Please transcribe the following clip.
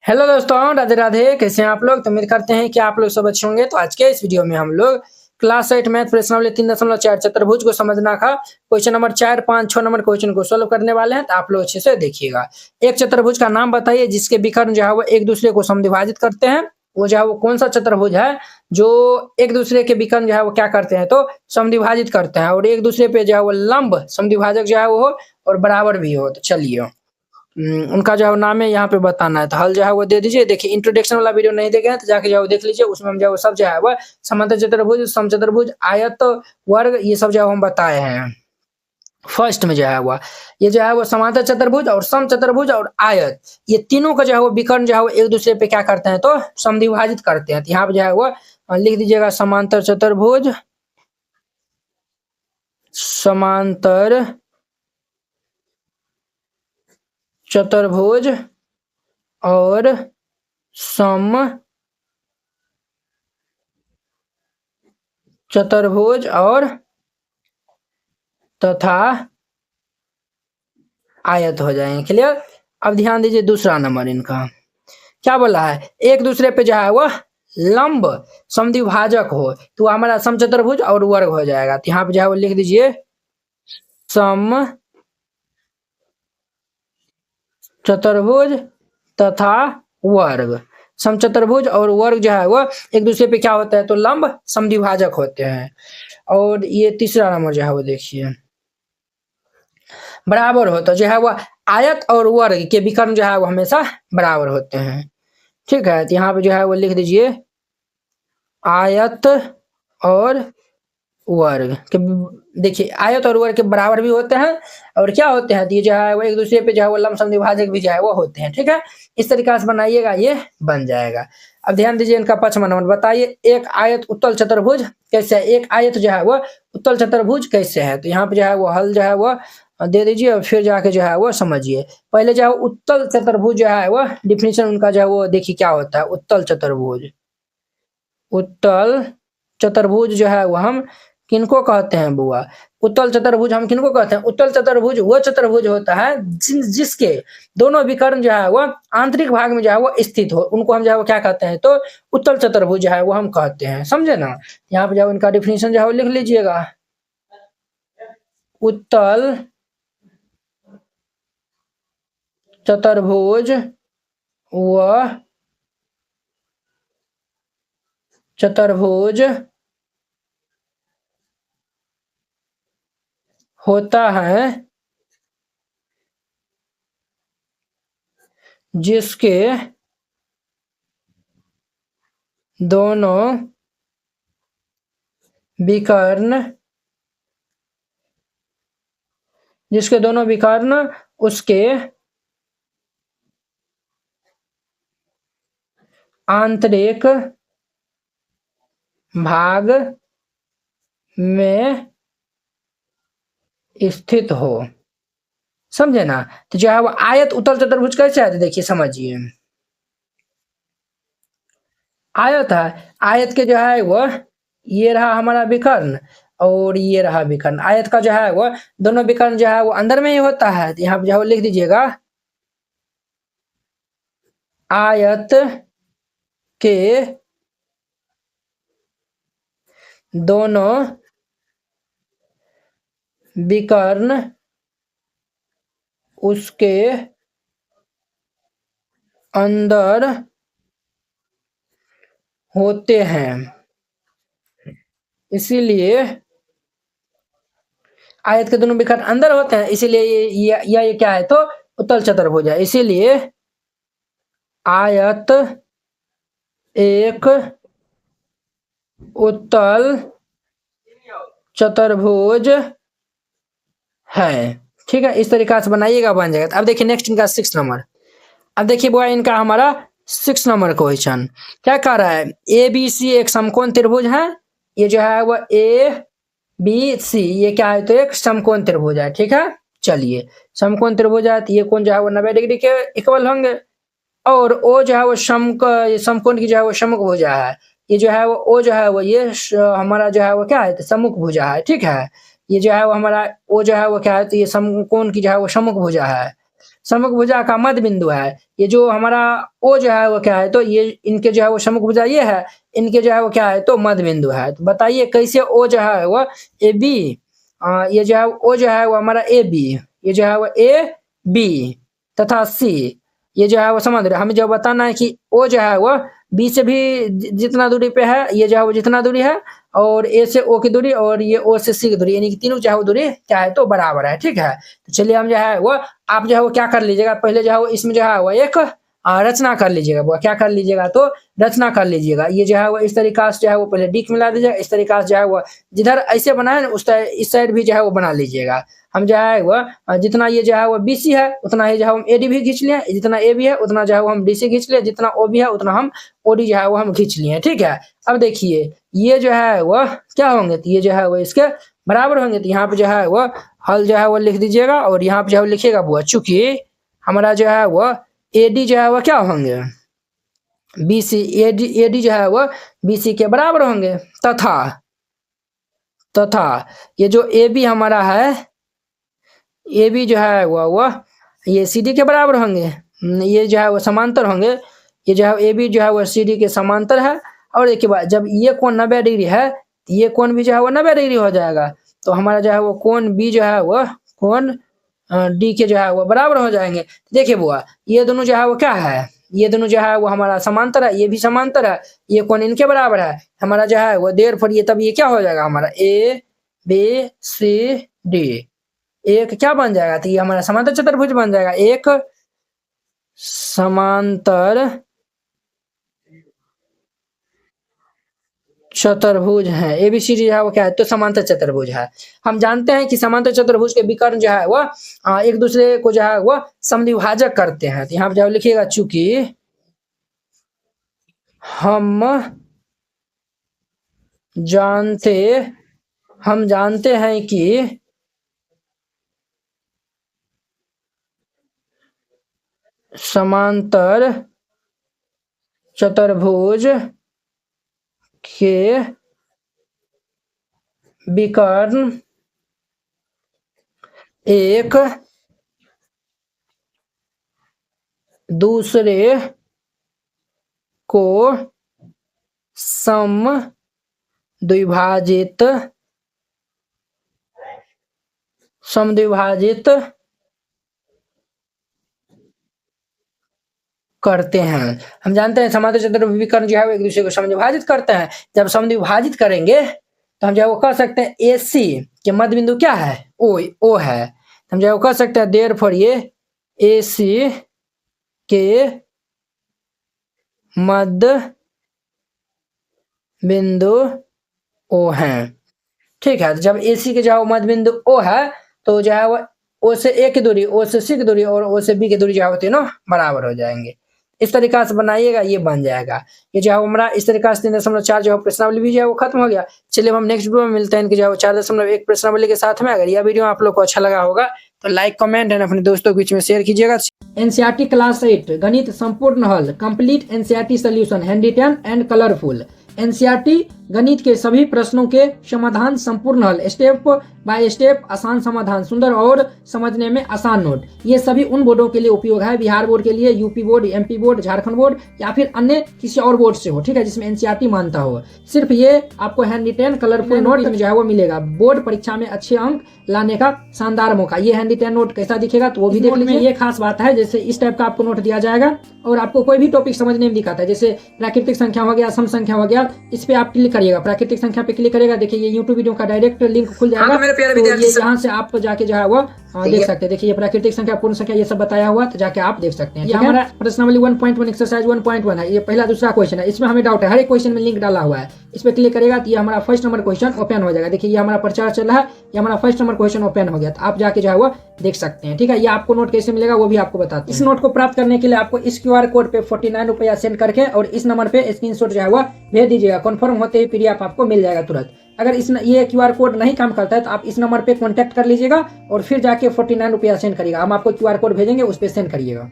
Hello दोस्तों, राधे राधे। कैसे हैं आप लोग? तो उम्मीद करते हैं कि आप लोग सब अच्छे होंगे। तो आज के इस वीडियो में हम लोग क्लास 8 मैथ प्रश्नावली 3.4 चतुर्भुज को समझना का क्वेश्चन नंबर 4, 5, 6 नंबर क्वेश्चन को सोल्व करने वाले हैं। तो आप लोग अच्छे से देखिएगा। एक चतुर्भुज का नाम बताइए जिसके विकर्ण जो है वो एक दूसरे को समद्विभाजित करते हैं। वो जो है वो कौन सा चतुर्भुज है जो एक दूसरे के विकर्ण जो है वो क्या करते हैं तो समद्विभाजित करते हैं, और एक दूसरे पे जो है वो लंब समद्विभाजक जो है वो हो और बराबर भी हो। तो चलिए उनका जो है नाम है यहाँ पे बताना है। तो हल जो है वो दे दीजिए। देखिए, इंट्रोडक्शन वाला वीडियो नहीं देखे हैं तो जाके जो देख लीजिए। उसमें हम जो है वो सब जो है वो समांतर चतुर्भुज, समचतुर्भुज, आयत, वर्ग, ये सब जो है हम बताए हैं। फर्स्ट में जो है वो ये जो है वो समांतर चतुर्भुज और सम चतुर्भुज और आयत, ये तीनों का जो है वो विकर्ण जो है वो एक दूसरे पे क्या करते हैं तो समद्विभाजित करते हैं। तो यहाँ पे जो है वो लिख दीजिएगा समांतर चतुर्भुज, समांतर चतुर्भुज और सम चतुर्भुज और तथा आयत हो जाएंगे। क्लियर? अब ध्यान दीजिए दूसरा नंबर इनका क्या बोला है, एक दूसरे पे जो है वह लंब समद्विभाजक हो तो हमारा समचतुर्भुज और वर्ग हो जाएगा। तो यहाँ पे जो है वो लिख दीजिए सम चतुर्भुज तथा वर्ग। समचतुर्भुज और वर्ग जो है वो एक दूसरे पे क्या होता है तो लंब समद्विभाजक होते हैं। और ये तीसरा नंबर जो है वो देखिए बराबर होता जो है वो आयत और वर्ग के विकर्ण जो है वो हमेशा बराबर होते हैं। ठीक है, तो यहाँ पे जो है वो लिख दीजिए आयत और वर्ग के। देखिए, आयत और वर्ग के बराबर भी होते हैं और क्या होते हैं तो ये जो है वो एक दूसरे पे जो है वो लंब समद्विभाजक भी जो है वो होते हैं। ठीक है, इस तरीके से बनाइएगा, ये बन जाएगा। अब ध्यान दीजिए इनका 5वां नंबर बताइए एक आयत उत्तल चतुर्भुज कैसे है। एक आयत जो है वो उत्तल चतुर्भुज कैसे है। तो यहाँ पे जो है वो हल जो है वो दे दीजिए और फिर जाके जो है वो समझिए। पहले जो है उत्तल चतुर्भुज जो है वो डिफिनेशन उनका जो है वो देखिए क्या होता है। उत्तल चतुर्भुज, उत्तल चतुर्भुज जो है वो हम किनको कहते हैं बुआ? उत्तल चतुर्भुज हम किनको कहते हैं? उत्तल चतुर्भुज वो चतुर्भुज होता है जिसके दोनों विकर्ण जो है वो आंतरिक भाग में जो है वो स्थित हो, उनको हम जो है वो क्या कहते हैं तो उत्तल चतुर्भुज जो है वो हम कहते हैं। समझे ना? यहाँ पे जो इनका डिफिनेशन जो है वो लिख लीजिएगा। उत्तल चतुर्भुज व चतुर्भुज होता है जिसके दोनों विकर्ण उसके आंतरिक भाग में स्थित हो। समझे ना? तो जो है वो आयत उत्तल चतुर्भुज कैसे है तो देखिए समझिए। आयत है, आयत के जो है वो ये रहा हमारा विकर्ण और ये रहा विकर्ण। आयत का जो है वो दोनों विकर्ण जो है वो अंदर में ही होता है। तो यहाँ पे जो है वो लिख दीजिएगा आयत के दोनों विकर्ण उसके अंदर होते हैं, इसीलिए आयत के दोनों विकर्ण अंदर होते हैं, इसीलिए ये क्या है तो उत्तल चतुर्भुज है। इसीलिए आयत एक उत्तल चतुर्भुज है। ठीक है, इस तरीके से बनाइएगा, बन जाएगा। अब देखिए नेक्स्ट इनका 6 नंबर। अब देखिए वो इनका हमारा 6 नंबर क्वेश्चन क्या कह रहा है, ए बी सी एक समकोण त्रिभुज है। ये जो है वो ए बी सी ये क्या है तो एक समकोण त्रिभुज है। ठीक है, चलिए समकोण त्रिभुज है तो ये कोण जो है वो 90 डिग्री के इक्वल होंगे और ओ जो है वो समकोण की जो है वो सम्मुख भुजा है। ये जो है वो ओ जो है वो ये हमारा जो है वो क्या है तो सम्मुख भुजा है। ठीक है, ये जो है वो हमारा ओ जो है वो क्या है तो ये समकोण की जो है वो सम्मुख भुजा है। समभुजा का मध्य बिंदु है। ये जो हमारा ओ जो है वो क्या है, तो ये इनके जो है वो समभुजा ये है, इनके जो है वो क्या है, तो मध्य बिंदु है। तो बताइए कैसे ओ जो है वो ए बी, ये जो है ओ जो है वो हमारा ए बी, ये जो है वो ए बी तथा सी, ये जो है वो समझ रहे, हमें जो बताना है कि ओ जो है वो बी से भी जितना दूरी पे है, ये जो है वो जितना दूरी है, और ए से ओ की दूरी, और ये ओ से सी की दूरी, यानी कि तीनों जो है वो दूरी क्या है, तो बराबर है। ठीक है, तो चलिए हम जो है वो आप जो है वो क्या कर लीजिएगा, पहले जो है वो इसमें जो है वो एक रचना कर लीजिएगा। वो क्या कर लीजिएगा, तो रचना कर लीजिएगा। ये जो है वो इस तरीका से जो है वो पहले डी मिला दीजिएगा, इस तरीका से जो है वो जिधर ऐसे बना है ना उस इस साइड भी जो है वो बना लीजिएगा। हम जो है वो जितना ये जो है वो बी सी है उतना ही जो है हम ए डी भी खींच लिए, जितना ए बी है उतना जो है वो हम डी सी खींच लिए, जितना ओ बी है उतना हम ओ डी जो है वो हम खींच लिए। ठीक है, अब देखिए ये जो है वो क्या होंगे, तो ये जो है वो इसके बराबर होंगे। तो यहाँ पे जो है वो हल जो है वो लिख दीजिएगा, और यहाँ पे जो है लिखिएगा वो, चूंकि हमारा जो है वो ए डी जो है वो क्या होंगे, बी सी, ए डी जो है वो बी सी के बराबर होंगे, तथा ये जो ए बी हमारा है, ए बी जो है वो ये सी डी के बराबर होंगे। ये जो है वो समांतर होंगे, ये जो है ए बी जो है वो सी डी के समांतर है। और एक बात, जब ये कोण 90 डिग्री है तो ये कोण भी जो है वो 90 डिग्री हो जाएगा। तो हमारा जो है वो कोण बी जो है वो कोण डी के जो है वो बराबर हो जाएंगे। देखिए बुआ, ये दोनों जो है वो क्या है, ये दोनों जो है वो हमारा समांतर है, ये भी समांतर है, ये कोण इनके बराबर है। हमारा जो है वो देर पर ये तब ये क्या हो जाएगा, हमारा ए बी सी डी एक क्या बन जाएगा, तो ये हमारा समांतर चतुर्भुज बन जाएगा। एक समांतर चतुर्भुज है, एबीसीडी जो है वो क्या है, तो समांतर चतुर्भुज है। हम जानते हैं कि समांतर चतुर्भुज के विकर्ण जो है वो एक दूसरे को जो है वो समद्विभाजक करते हैं। तो यहाँ पे जो लिखिएगा, चूंकि हम जानते हैं कि समांतर चतुर्भुज के विकर्ण एक दूसरे को समद्विभाजित करते हैं। हम जानते हैं समांतर चतुर्भुज विकर्ण जो है वो एक दूसरे को समद्विभाजित करते हैं। जब समद्विभाजित करेंगे तो हम जो है वो कह सकते हैं ए सी के मध्य बिंदु क्या है, ओ है। हम जो है वो कह सकते हैं देयर फॉर ये ए सी के मध्य बिंदु ओ है। ठीक है, तो जब ए सी के जो है मध्य बिंदु ओ है तो जो है वो ओ से ए की दूरी, ओ से सी की दूरी और ओ से बी की दूरी जो है तीनों बराबर हो जाएंगे। इस तरीका से बनाइएगा, ये बन जाएगा। ये जो है हमारा इस तरीका से 3.4 जो है प्रश्नावली भी जो है वो खत्म हो गया। चलिए हम नेक्स्ट वीडियो में मिलते हैं इनके जो है 4.1 प्रश्नावली के साथ में। अगर यह वीडियो आप लोग को अच्छा लगा होगा तो लाइक कमेंट एंड अपने दोस्तों के बीच में शेयर कीजिएगा। एनसीईआरटी क्लास 8 गणित संपूर्ण हल complete NCERT solution handwritten and colourful. NCERT गणित के सभी प्रश्नों के समाधान संपूर्ण हल, स्टेप बाय स्टेप आसान समाधान, सुंदर और समझने में आसान नोट। ये सभी उन बोर्डों के लिए उपयोग है, बिहार बोर्ड के लिए, UP board, MP board, Jharkhand board या फिर अन्य किसी और बोर्ड से हो, ठीक है, जिसमें एनसीईआरटी मानता हो। सिर्फ ये आपको हैंड रिटेन कलरफुल नोट जो है वो मिलेगा। बोर्ड परीक्षा में अच्छे अंक लाने का शानदार मौका। ये हैंड रिटेन नोट कैसा दिखेगा तो वो भी देख लीजिए। ये खास बात है, जैसे इस टाइप का आपको नोट दिया जाएगा और आपको कोई भी टॉपिक समझने में दिखाता है, जैसे प्राकृतिक संख्या हो गया, सम संख्या हो गया, इस पे आप क्लिक करिएगा, प्राकृतिक संख्या पे क्लिक करेगा, देखिए ये यूट्यूब वीडियो का डायरेक्ट लिंक खुल जाएगा। तो ये यहाँ से आप जाके जो है वो देख सकते हैं। देखिए ये प्राकृतिक संख्या, पूर्ण संख्या, ये सब बताया हुआ, तो जाके आप देख सकते हैं। ये हमारा प्रश्नावली 1.1 एक्सरसाइज 1.1 है। ये पहला दूसरा क्वेश्चन है, इसमें हमें डाउट है, हर एक क्वेश्चन में लिंक डाला हुआ है। इस पे क्लिक करेगा तो ये हमारा फर्स्ट नंबर क्वेश्चन ओपन हो जाएगा। देखिए ये हमारा प्रचार चल रहा है, ये हमारा फर्स्ट नंबर क्वेश्चन ओपन हो गया, तो आप जाके जो है वो देख सकते हैं। ठीक है, ये आपको नोट कैसे मिलेगा वो भी आपको बताते हैं। इस नोट को प्राप्त करने के लिए आपको इस QR कोड पे 49 रुपया सेंड करके और इस नंबर पे स्क्रीनशॉट जो है वो भेज दीजिएगा। कन्फर्म होते ही PDF आपको मिल जाएगा तुरंत। अगर ये QR कोड नहीं काम करता है तो आप इस नंबर पे कांटेक्ट कर लीजिएगा और फिर जाके 49 रुपया सेंड करिएगा। हम आपको QR कोड भेजेंगे, उस पर सेंड करिएगा।